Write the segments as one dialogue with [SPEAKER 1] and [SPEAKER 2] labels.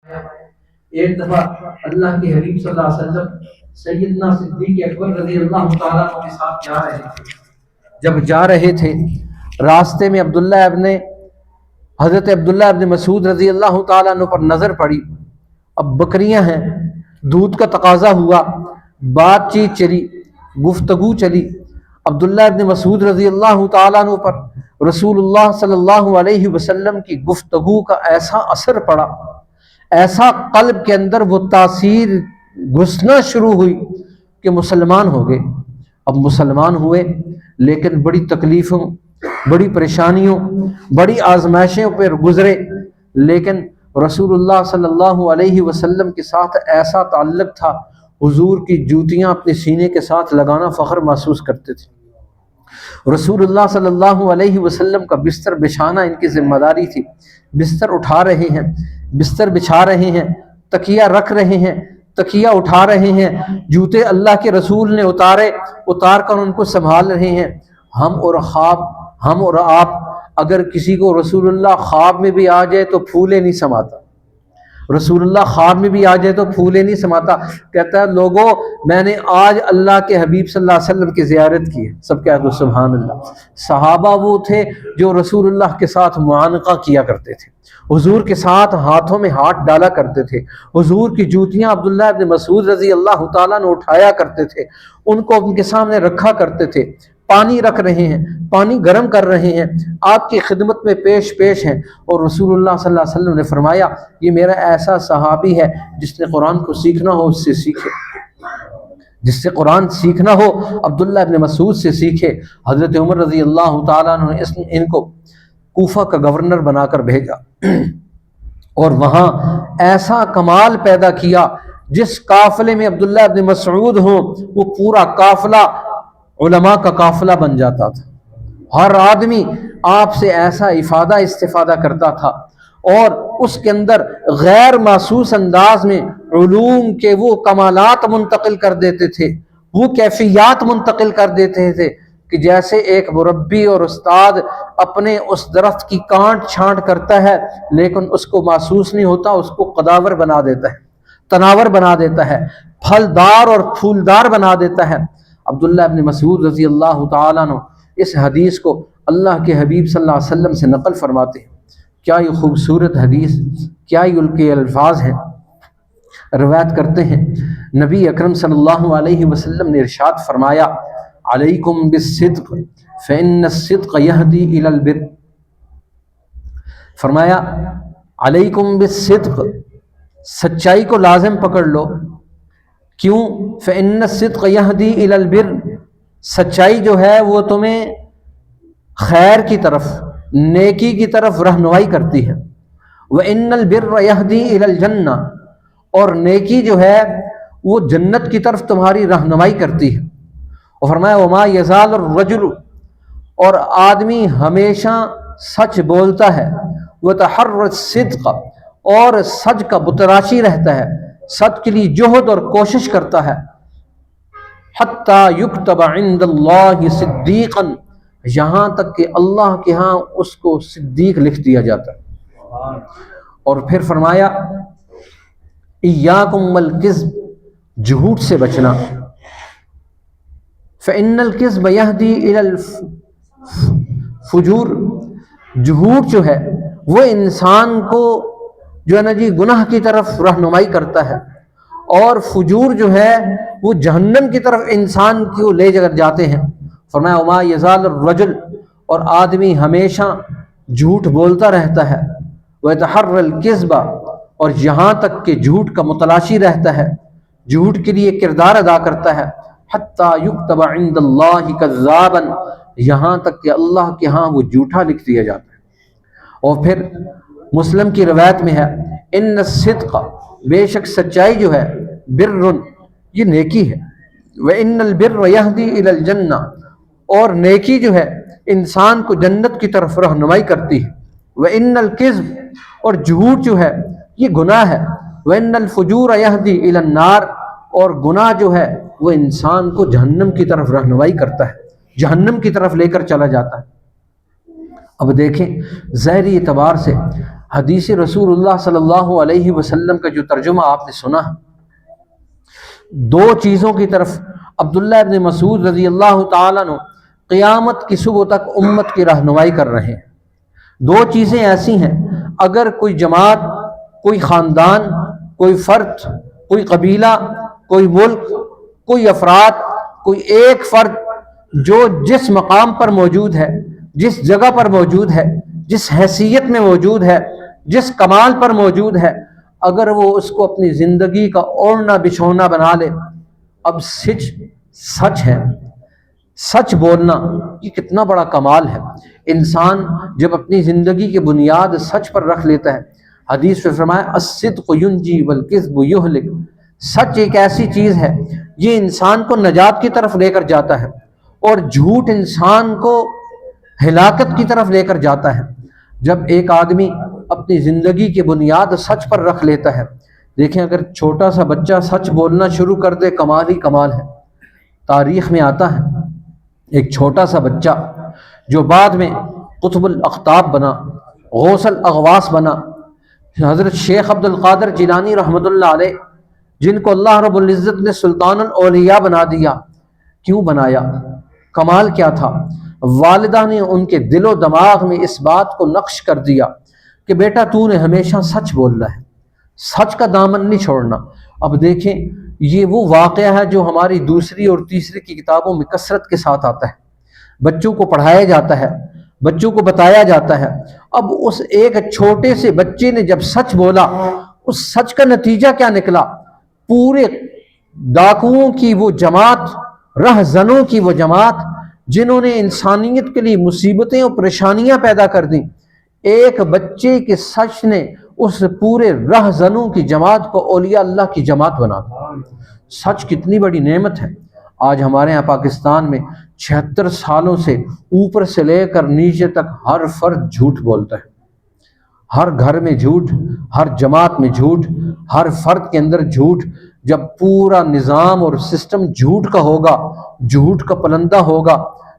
[SPEAKER 1] ایک دفعہ اللہ کے حبیب صلی اللہ علیہ وسلم سیدنا صدیق اکبر رضی اللہ تعالیٰ کے ساتھ جا رہے تھے. جب جا رہے تھے راستے میں حضرت عبداللہ ابن مسعود رضی اللہ تعالیٰ عنہ پر نظر پڑی. اب بکریاں ہیں، دودھ کا تقاضا ہوا، بات چیت چلی، گفتگو چلی. عبداللہ ابن مسعود رضی اللہ تعالیٰ عنہ پر رسول اللہ صلی اللہ علیہ وسلم کی گفتگو کا ایسا اثر پڑا، ایسا قلب کے اندر وہ تاثیر گھسنا شروع ہوئی کہ مسلمان ہو گئے. اب مسلمان ہوئے لیکن بڑی تکلیفوں، بڑی پریشانیوں، بڑی آزمائشوں پر گزرے، لیکن رسول اللہ صلی اللہ علیہ وسلم کے ساتھ ایسا تعلق تھا، حضور کی جوتیاں اپنے سینے کے ساتھ لگانا فخر محسوس کرتے تھے. رسول اللہ صلی اللہ علیہ وسلم کا بستر بچھانا ان کی ذمہ داری تھی. بستر اٹھا رہے ہیں، بستر بچھا رہے ہیں، تکیہ رکھ رہے ہیں، تکیہ اٹھا رہے ہیں، جوتے اللہ کے رسول نے اتار کر ان کو سنبھال رہے ہیں. ہم اور آپ اگر کسی کو رسول اللہ خواب میں بھی آ جائے تو پھولے نہیں سماتا. رسول اللہ خواب میں بھی آ جائے تو پھولے نہیں سماتا. کہتا ہے لوگوں میں نے آج اللہ کے حبیب صلی اللہ علیہ وسلم کی زیارت کی ہے. سب کہہ دو سبحان اللہ. صحابہ وہ تھے جو رسول اللہ کے ساتھ معانقہ کیا کرتے تھے، حضور کے ساتھ ہاتھوں میں ہاتھ ڈالا کرتے تھے، حضور کی جوتیاں عبداللہ ابن مسعود رضی اللہ تعالیٰ نے اٹھایا کرتے تھے، ان کو ان کے سامنے رکھا کرتے تھے. پانی رکھ رہے ہیں، پانی گرم کر رہے ہیں، آپ کی خدمت میں پیش ہیں. اور رسول اللہ صلی اللہ علیہ وسلم نے فرمایا یہ میرا ایسا صحابی ہے جس نے قرآن کو سیکھنا ہو اس سے سیکھے، جس سے قرآن سیکھنا ہو عبداللہ ابن مسعود سے سیکھے. حضرت عمر رضی اللہ تعالیٰ عنہ نے ان کو کوفہ کا گورنر بنا کر بھیجا اور وہاں ایسا کمال پیدا کیا، جس قافلے میں عبداللہ ابن مسعود ہوں وہ پورا قافلہ علماء کا قافلہ بن جاتا تھا. ہر آدمی آپ سے ایسا استفادہ کرتا تھا اور اس کے اندر غیر محسوس انداز میں علوم کے وہ کمالات منتقل کر دیتے تھے، وہ کیفیات منتقل کر دیتے تھے کہ جیسے ایک مربی اور استاد اپنے اس درخت کی کانٹ چھانٹ کرتا ہے لیکن اس کو محسوس نہیں ہوتا، اس کو قداور بنا دیتا ہے، تناور بنا دیتا ہے، پھلدار اور پھولدار بنا دیتا ہے. عبداللہ ابن مسعود رضی اللہ تعالیٰ عنہ اس حدیث کو اللہ کے حبیب صلی اللہ علیہ وسلم سے نقل فرماتے ہیں. کیا یہ خوبصورت حدیث، کیا یہ ان کے الفاظ ہیں. روایت کرتے ہیں نبی اکرم صلی اللہ علیہ وسلم نے ارشاد فرمایا علیکم بالصدق فإن الصدق یہدی الی البر. فرمایا علیکم بالصدق، سچائی کو لازم پکڑ لو. کیوں؟ فإن الصدق یہدی الی البر، سچائی جو ہے وہ تمہیں خیر کی طرف، نیکی کی طرف رہنمائی کرتی ہے. وإن البر یہدی الی الجنہ، اور نیکی جو ہے وہ جنت کی طرف تمہاری رہنمائی کرتی ہے. اور فرمایا وما یزال الرجل، اور آدمی ہمیشہ سچ بولتا ہے، وتحری الصدق، اور سچ کا متلاشی رہتا ہے، سچ کے لیے جہد اور کوشش کرتا ہے. حتی یکتب عند اللہ صدیقا، یہاں تک کہ اللہ کے ہاں اس کو صدیق لکھ دیا جاتا ہے. اور پھر فرمایا ایاکم والکذب، جھوٹ سے بچنا. فإن الکذب یہدی الی الفجور، جھوٹ جو ہے وہ انسان کو جو ہے نا جی گناہ کی طرف رہنمائی کرتا ہے، اور فجور جو ہے وہ جہنم کی طرف انسان کو لے کر جاتے ہیں. فرمایا وما یزال الرجل، اور آدمی ہمیشہ جھوٹ بولتا رہتا ہے، ویتحری الکذب، اور یہاں تک کہ جھوٹ کا متلاشی رہتا ہے، جھوٹ کے لیے کردار ادا کرتا ہے. حتی یکتب عند اللہ کذابا، یہاں تک کہ اللہ کے ہاں وہ جھوٹا لکھ دیا جاتا ہے. اور پھر مسلم کی روایت میں ہے ان الصدق، بے شک سچائی جو ہے، بر، یہ نیکی ہے. وان البر یہدی الی الجنہ، اور نیکی جو ہے انسان کو جنت کی طرف رہنمائی کرتی ہے. وان الکذب، اور جھوٹ جو ہے یہ گناہ ہے. وان الفجور یہدی الی النار، اور گناہ جو ہے وہ انسان کو جہنم کی طرف رہنمائی کرتا ہے، جہنم کی طرف لے کر چلا جاتا ہے. اب دیکھیں ظاہری اعتبار سے حدیث رسول اللہ صلی اللہ علیہ وسلم کا جو ترجمہ آپ نے سنا، دو چیزوں کی طرف عبداللہ ابن مسعود رضی اللہ تعالیٰ عنہ قیامت کی صبح تک امت کی رہنمائی کر رہے ہیں۔ دو چیزیں ایسی ہیں، اگر کوئی جماعت، کوئی خاندان، کوئی فرد، کوئی قبیلہ، کوئی ملک، کوئی افراد، کوئی ایک فرد جو جس مقام پر موجود ہے، جس جگہ پر موجود ہے، جس حیثیت میں موجود ہے، جس کمال پر موجود ہے، اگر وہ اس کو اپنی زندگی کا اوڑھنا بچھونا بنا لے، اب سچ ہے، سچ بولنا یہ کتنا بڑا کمال ہے۔ انسان جب اپنی زندگی کی بنیاد سچ پر رکھ لیتا ہے، حدیث میں فرمایا الصدق ینجی والکذب یہلک، سچ ایک ایسی چیز ہے یہ انسان کو نجات کی طرف لے کر جاتا ہے اور جھوٹ انسان کو ہلاکت کی طرف لے کر جاتا ہے۔ جب ایک آدمی اپنی زندگی کی بنیاد سچ پر رکھ لیتا ہے، دیکھیں اگر چھوٹا سا بچہ سچ بولنا شروع کر دے، کمال ہی کمال ہے۔ تاریخ میں آتا ہے ایک چھوٹا سا بچہ جو بعد میں قطب الاقطاب بنا، غوث الاغواث بنا، حضرت شیخ عبد القادر جیلانی رحمۃ اللہ علیہ، جن کو اللہ رب العزت نے سلطان الاولیاء بنا دیا۔ کیوں بنایا؟ کمال کیا تھا؟ والدہ نے ان کے دل و دماغ میں اس بات کو نقش کر دیا کہ بیٹا تو نے ہمیشہ سچ بولنا ہے، سچ کا دامن نہیں چھوڑنا۔ اب دیکھیں یہ وہ واقعہ ہے جو ہماری دوسری اور تیسری کی کتابوں میں کثرت کے ساتھ آتا ہے، بچوں کو پڑھایا جاتا ہے، بچوں کو بتایا جاتا ہے۔ اب اس ایک چھوٹے سے بچے نے جب سچ بولا، اس سچ کا نتیجہ کیا نکلا؟ پورے ڈاکوؤں کی وہ جماعت، رہزنوں کی وہ جماعت جنہوں نے انسانیت کے لیے مصیبتیں اور پریشانیاں پیدا کر دیں، ایک بچے کے سچ نے اس پورے رہزنوں کی جماعت کو اولیاء اللہ کی جماعت بنا دیا۔ سچ کتنی بڑی نعمت ہے۔ آج ہمارے یہاں پاکستان میں 76 سالوں سے اوپر سے لے کر نیچے تک ہر فرد جھوٹ بولتا ہے، ہر گھر میں جھوٹ، ہر جماعت میں جھوٹ، ہر فرد کے اندر جھوٹ۔ جب پورا نظام اور سسٹم جھوٹ کا ہوگا، جھوٹ کا پلندہ ہوگا،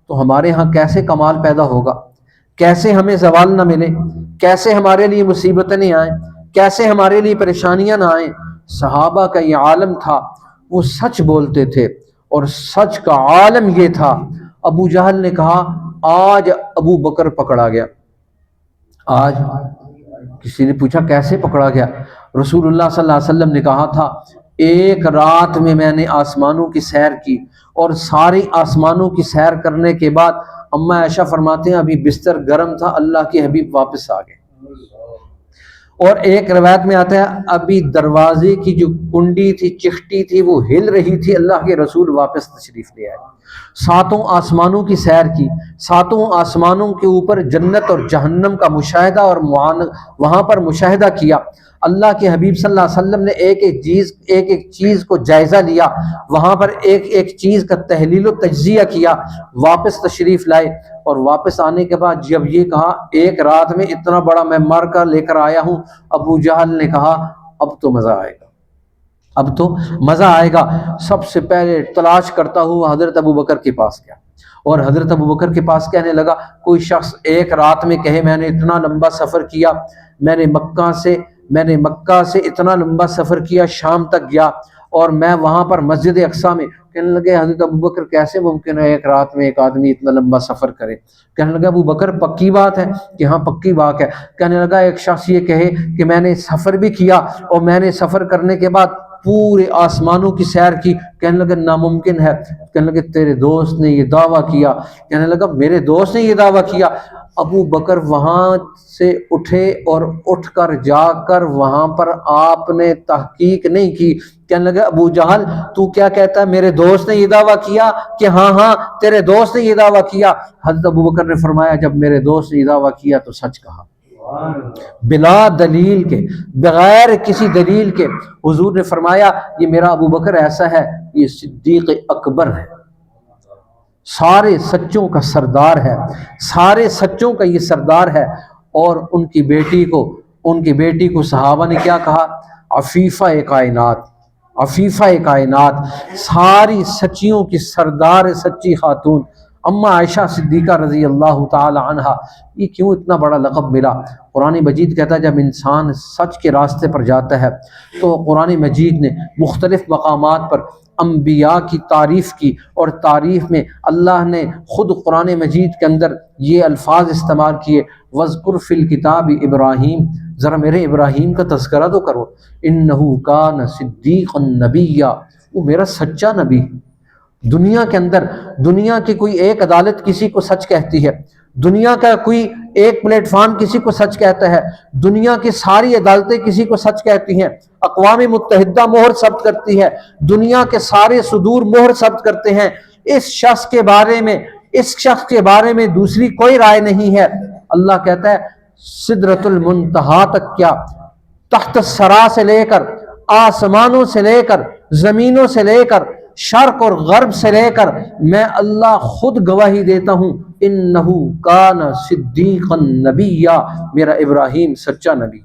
[SPEAKER 1] تو ہمارے ہاں کیسے کمال پیدا ہوگا؟ کیسے ہمیں زوال نہ ملے؟ کیسے ہمارے لیے مصیبتیں نہیں آئیں؟ کیسے ہمارے لیے پریشانیاں نہ آئیں؟ صحابہ کا یہ عالم تھا، وہ سچ بولتے تھے، اور سچ کا عالم یہ تھا۔ ابو جہل نے کہا آج ابو بکر پکڑا گیا۔ آج کسی نے پوچھا کیسے پکڑا گیا؟ رسول اللہ صلی اللہ علیہ وسلم نے کہا تھا ایک رات میں نے آسمانوں کی سیر کی، اور ساری آسمانوں کی سیر کرنے کے بعد اماں عائشہ فرماتے ہیں ابھی بستر گرم تھا، اللہ کے حبیب واپس آ گئے۔ اور ایک روایت میں آتا ہے ابھی دروازے کی جو کنڈی تھی، چخٹی تھی، وہ ہل رہی تھی، اللہ کے رسول واپس تشریف لے آئے۔ ساتوں آسمانوں کی سیر کی، ساتوں آسمانوں کے اوپر جنت اور جہنم کا مشاہدہ اور وہاں پر مشاہدہ کیا۔ اللہ کے حبیب صلی اللہ علیہ وسلم نے ایک ایک چیز کو جائزہ لیا، وہاں پر ایک ایک چیز کا تحلیل و تجزیہ کیا، واپس تشریف لائے۔ اور واپس آنے کے بعد جب یہ کہا ایک رات میں اتنا بڑا میں مار کر لے کر آیا ہوں، ابو جہل نے کہا اب تو مزہ آئے گا، اب تو مزہ آئے گا۔ سب سے پہلے تلاش کرتا ہوا حضرت ابو بکر کے پاس گیا، اور حضرت ابو بکر کے پاس کہنے لگا کوئی شخص ایک رات میں کہے میں نے اتنا لمبا سفر کیا، میں نے مکہ سے اتنا لمبا سفر کیا، شام تک گیا، اور میں وہاں پر مسجد اقصیٰ میں۔ کہنے لگے حضرت ابو بکر کیسے ممکن ہے ایک رات میں ایک آدمی اتنا لمبا سفر کرے؟ کہنے لگا ابو بکر پکی بات ہے کہ ہاں پکی بات ہے۔ کہنے لگا ایک شخص یہ کہے کہ میں نے سفر بھی کیا اور میں نے سفر کرنے کے بعد پورے آسمانوں کی سیر کی، کہنے لگا ناممکن ہے۔ کہنے لگے تیرے دوست نے یہ دعویٰ کیا۔ کہنے لگا میرے دوست نے یہ دعویٰ کیا۔ ابو بکر وہاں سے اٹھے اور اٹھ کر جا کر وہاں پر آپ نے تحقیق نہیں کی۔ کہنے لگا ابو جہل تو کیا کہتا ہے میرے دوست نے یہ دعویٰ کیا؟ کہ ہاں تیرے دوست نے یہ دعویٰ کیا۔ حضرت ابو بکر نے فرمایا جب میرے دوست نے یہ دعویٰ کیا تو سچ کہا، بلا دلیل کے، بغیر کسی دلیل کے۔ حضور نے فرمایا یہ میرا ابو بکر ایسا ہے، یہ صدیق اکبر ہے، سارے سچوں کا سردار ہے، سارے سچوں کا یہ سردار ہے۔ اور ان کی بیٹی کو صحابہ نے کیا کہا؟ عفیفہ کائنات، عفیفہ کائنات، ساری سچیوں کی سردار، سچی خاتون اماں عائشہ صدیقہ رضی اللہ تعالی عنہا۔ یہ کیوں اتنا بڑا لقب ملا؟ قرآن مجید کہتا ہے جب انسان سچ کے راستے پر جاتا ہے تو قرآن مجید نے مختلف مقامات پر انبیاء کی تعریف کی، اور تعریف میں اللہ نے خود قرآن مجید کے اندر یہ الفاظ استعمال کیے، وَاذْكُرْ فِي الْكِتَابِ ابراہیم، ذرا میرے ابراہیم کا تذکرہ تو کرو، اِنَّهُ كَانَ صِدِّيقًا نَبِيًّا، وہ میرا سچا نبی۔ دنیا کے اندر دنیا کی کوئی ایک عدالت کسی کو سچ کہتی ہے، دنیا کا کوئی ایک پلیٹ فارم کسی کو سچ کہتا ہے، دنیا کی ساری عدالتیں کسی کو سچ کہتی ہیں، اقوام متحدہ مہر ثبت کرتی ہے، دنیا کے سارے صدور مہر ثبت کرتے ہیں، اس شخص کے بارے میں دوسری کوئی رائے نہیں ہے۔ اللہ کہتا ہے سدرۃ المنتہا تک، کیا تحت الثری سے لے کر آسمانوں سے لے کر زمینوں سے لے کر شرق اور غرب سے لے کر میں اللہ خود گواہی دیتا ہوں، انہ کان صدیقا نبیا، میرا ابراہیم سچا نبی۔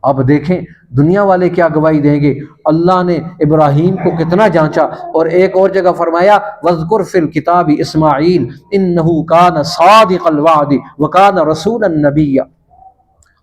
[SPEAKER 1] اب دیکھیں دنیا والے کیا گواہی دیں گے، اللہ نے ابراہیم کو کتنا جانچا، اور ایک اور جگہ فرمایا وَاذْكُرْ فِي الْكِتَابِ اسماعیل انہ کان صادق الوعد وکان رسولا نبیا۔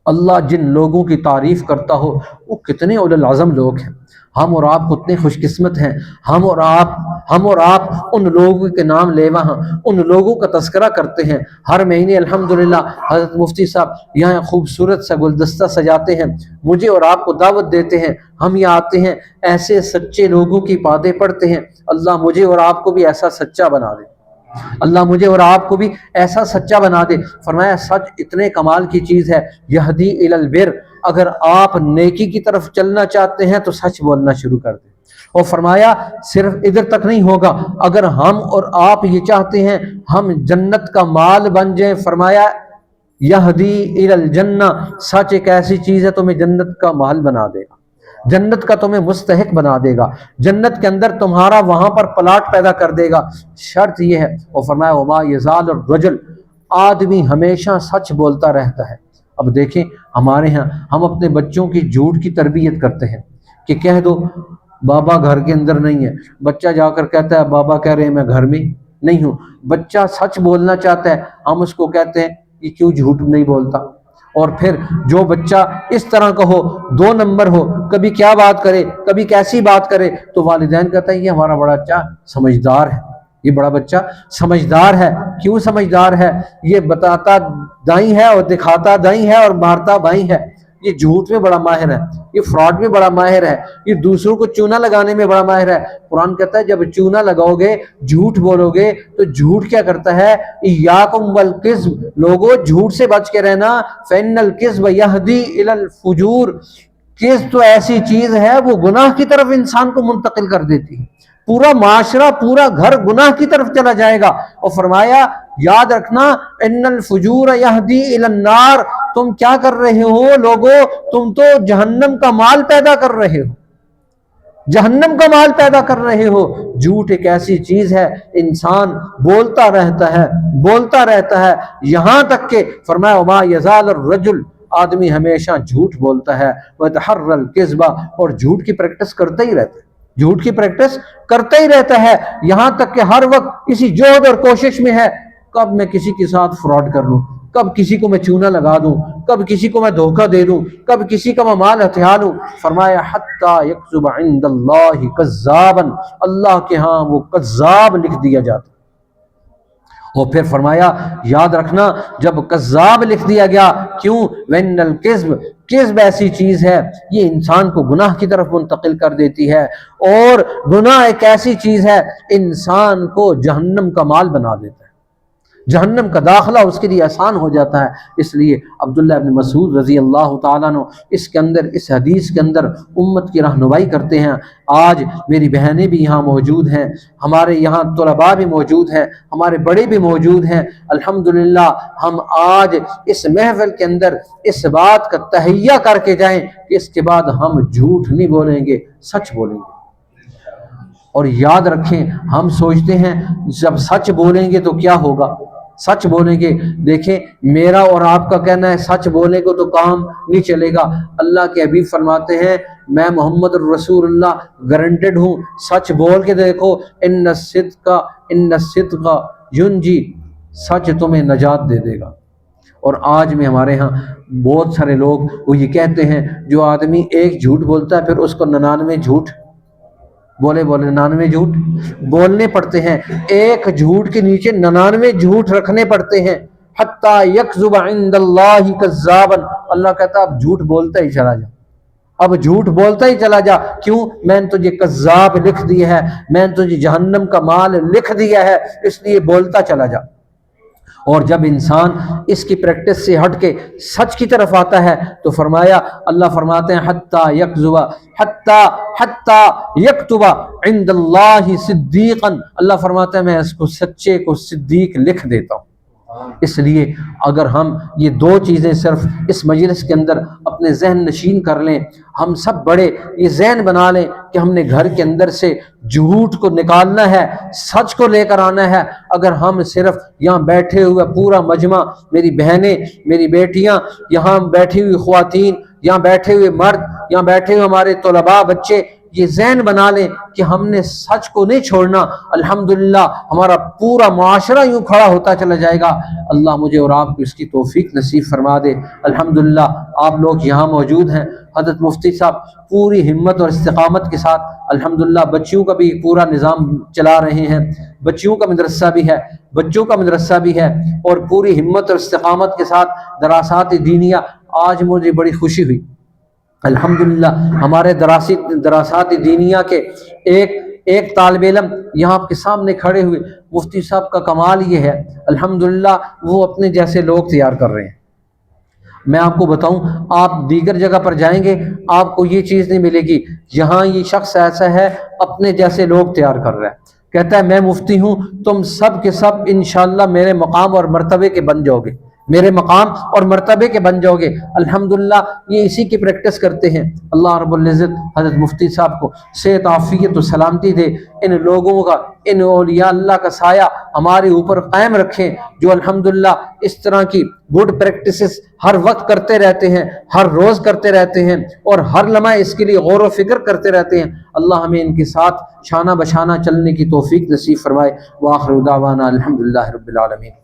[SPEAKER 1] اللہ جن لوگوں کی تعریف کرتا ہو وہ کتنے اولو العزم لوگ ہیں، ہم اور آپ کتنے خوش قسمت ہیں، ہم اور آپ ان لوگوں کے نام لیوا ہیں، ان لوگوں کا تذکرہ کرتے ہیں۔ ہر مہینے الحمدللہ حضرت مفتی صاحب یہاں خوبصورت سا گلدستہ سجاتے ہیں، مجھے اور آپ کو دعوت دیتے ہیں، ہم یہاں آتے ہیں، ایسے سچے لوگوں کی باتیں پڑھتے ہیں۔ اللہ مجھے اور آپ کو بھی ایسا سچا بنا دے، اللہ مجھے اور آپ کو بھی ایسا سچا بنا دے۔ فرمایا سچ اتنے کمال کی چیز ہے، یہدی الی البر، اگر آپ نیکی کی طرف چلنا چاہتے ہیں تو سچ بولنا شروع کر دیں۔ اور فرمایا صرف ادھر تک نہیں ہوگا، اگر ہم اور آپ یہ چاہتے ہیں ہم جنت کا مال بن جائیں، فرمایا یہدی الی الجنہ، سچ ایک ایسی چیز ہے تمہیں جنت کا مال بنا دے گا، جنت کا تمہیں مستحق بنا دے گا، جنت کے اندر تمہارا وہاں پر پلاٹ پیدا کر دے گا، شرط یہ ہے۔ اور فرمایا وما یزال الرجل، آدمی ہمیشہ سچ بولتا رہتا ہے۔ اب دیکھیں ہمارے ہاں ہم اپنے بچوں کی جھوٹ کی تربیت کرتے ہیں کہ کہہ دو بابا گھر کے اندر نہیں ہے، بچہ جا کر کہتا ہے بابا کہہ رہے ہیں میں گھر میں نہیں ہوں، بچہ سچ بولنا چاہتا ہے، ہم اس کو کہتے ہیں یہ کیوں جھوٹ نہیں بولتا۔ اور پھر جو بچہ اس طرح کا ہو، دو نمبر ہو، کبھی کیا بات کرے کبھی کیسی بات کرے، تو والدین کہتا ہے یہ ہمارا بڑا بچہ سمجھدار ہے، یہ بڑا بچہ سمجھدار ہے۔ کیوں سمجھدار ہے؟ یہ بتاتا دائیں ہے اور دکھاتا دائیں ہے اور مارتا بائیں ہے، یہ جھوٹ میں بڑا ماہر ہے، یہ فراڈ میں بڑا ماہر ہے، یہ دوسروں کو چونا لگانے میں بڑا ماہر ہے۔ قرآن کہتا ہے جب چونا لگاؤ گے، جھوٹ بولو گے، تو جھوٹ کیا کرتا ہے؟ ایاکم والکذب، لوگوں جھوٹ سے بچ کے رہنا، فإن الکذب یہدی الی الفجور، کذب تو ایسی چیز ہے وہ گناہ کی طرف انسان کو منتقل کر دیتی ہے، پورا معاشرہ پورا گھر گناہ کی طرف چلا جائے گا۔ اور فرمایا یاد رکھنا ان الفجور یہدی الی النار، تم کیا کر رہے ہو لوگوں؟ تم تو جہنم کا مال پیدا کر رہے ہو، جہنم کا مال پیدا کر رہے ہو۔ جھوٹ ایک ایسی چیز ہے انسان بولتا رہتا ہے یہاں تک کہ فرمایا وما یزال الرجل، آدمی ہمیشہ جھوٹ بولتا ہے، وَيَتَحَرَّى الْكِذْبَ، اور جھوٹ کی پریکٹس کرتا ہی رہتا ہے، جھوٹ کی پریکٹس کرتا ہی رہتا ہے، یہاں تک کہ ہر وقت اسی جہد اور کوشش میں ہے کب میں کسی کے ساتھ فراڈ کر لوں، کب کسی کو میں چونا لگا دوں، کب کسی کو میں دھوکہ دے دوں، کب کسی کا میں مال ہتھیا لوں۔ فرمایا حتی یکتب عند اللہ کذابا، اللہ کے ہاں وہ کذاب لکھ دیا جاتا۔ اور پھر فرمایا یاد رکھنا جب کذاب لکھ دیا گیا، کیوں؟ وَإِنَّ الْكِذْبَ، کذب ایسی چیز ہے یہ انسان کو گناہ کی طرف منتقل کر دیتی ہے، اور گناہ ایک ایسی چیز ہے انسان کو جہنم کا مال بنا دیتا ہے، جہنم کا داخلہ اس کے لیے آسان ہو جاتا ہے۔ اس لیے عبداللہ ابن مسعود رضی اللہ تعالیٰ عنہ اس حدیث کے اندر امت کی رہنمائی کرتے ہیں۔ آج میری بہنیں بھی یہاں موجود ہیں، ہمارے یہاں طلباء بھی موجود ہیں، ہمارے بڑے بھی موجود ہیں، الحمدللہ ہم آج اس محفل کے اندر اس بات کا تہیہ کر کے جائیں کہ اس کے بعد ہم جھوٹ نہیں بولیں گے، سچ بولیں گے۔ اور یاد رکھیں ہم سوچتے ہیں جب سچ بولیں گے تو کیا ہوگا، سچ بولیں گے، دیکھیں میرا اور آپ کا کہنا ہے سچ بولیں گے تو کام نہیں چلے گا۔ اللہ کے حبیب فرماتے ہیں میں محمد الرسول اللہ گارنٹیڈ ہوں، سچ بول کے دیکھو، ان الصدق ینجی، سچ تمہیں نجات دے دے گا۔ اور آج میں ہمارے ہاں بہت سارے لوگ وہ یہ کہتے ہیں جو آدمی ایک جھوٹ بولتا ہے پھر اس کو 99 جھوٹ بولے 99 جھوٹ بولنے پڑتے ہیں، ایک جھوٹ کے نیچے 99 جھوٹ رکھنے پڑتے ہیں، حتی یکذب عند اللہ کذابا، اللہ کہتا ہے اب جھوٹ بولتا ہی چلا جا، اب جھوٹ بولتا ہی چلا جا، کیوں؟ میں نے تجھے کذاب لکھ دیا ہے، میں نے تجھے جہنم کا مال لکھ دیا ہے، اس لیے بولتا چلا جا۔ اور جب انسان اس کی پریکٹس سے ہٹ کے سچ کی طرف آتا ہے تو فرمایا، اللہ فرماتے ہیں حتی یکذب حتی یکتب عند اللہ صدیقا، اللہ فرماتا ہے میں اس کو سچے کو صدیق لکھ دیتا ہوں۔ اس لیے اگر ہم یہ دو چیزیں صرف اس مجلس کے اندر اپنے ذہن نشین کر لیں، ہم سب بڑے یہ ذہن بنا لیں کہ ہم نے گھر کے اندر سے جھوٹ کو نکالنا ہے، سچ کو لے کر آنا ہے۔ اگر ہم صرف یہاں بیٹھے ہوئے پورا مجمع، میری بہنیں، میری بیٹیاں، یہاں بیٹھی ہوئی خواتین، یہاں بیٹھے ہوئے مرد، یہاں بیٹھے ہوئے ہمارے طلباء بچے، یہ ذہن بنا لیں کہ ہم نے سچ کو نہیں چھوڑنا، الحمدللہ ہمارا پورا معاشرہ یوں کھڑا ہوتا چلا جائے گا۔ اللہ مجھے اور آپ کو اس کی توفیق نصیب فرما دے۔ الحمدللہ آپ لوگ یہاں موجود ہیں، حضرت مفتی صاحب پوری ہمت اور استقامت کے ساتھ الحمدللہ بچیوں کا بھی پورا نظام چلا رہے ہیں، بچیوں کا مدرسہ بھی ہے، بچوں کا مدرسہ بھی ہے، اور پوری ہمت اور استقامت کے ساتھ دراسات دینیہ۔ آج مجھے بڑی خوشی ہوئی، الحمدللہ ہمارے دراسات دینیہ کے ایک طالب علم یہاں آپ کے سامنے کھڑے ہوئے، مفتی صاحب کا کمال یہ ہے الحمدللہ وہ اپنے جیسے لوگ تیار کر رہے ہیں۔ میں آپ کو بتاؤں، آپ دیگر جگہ پر جائیں گے آپ کو یہ چیز نہیں ملے گی، یہاں یہ شخص ایسا ہے اپنے جیسے لوگ تیار کر رہا ہے، کہتا ہے میں مفتی ہوں، تم سب کے سب انشاءاللہ میرے مقام اور مرتبے کے بن جاؤ گے، میرے مقام اور مرتبے کے بن جاؤ گے۔ الحمدللہ یہ اسی کی پریکٹس کرتے ہیں۔ اللہ رب العزت حضرت مفتی صاحب کو صحت عافیت و سلامتی دے، ان لوگوں کا، ان اولیاء اللہ کا سایہ ہمارے اوپر قائم رکھیں جو الحمدللہ اس طرح کی گڈ پریکٹسز ہر وقت کرتے رہتے ہیں، ہر روز کرتے رہتے ہیں، اور ہر لمحہ اس کے لیے غور و فکر کرتے رہتے ہیں۔ اللہ ہمیں ان کے ساتھ شانہ بشانہ چلنے کی توفیق نصیب فرمائے۔ وآخر دعوانا الحمدللہ رب العالمین۔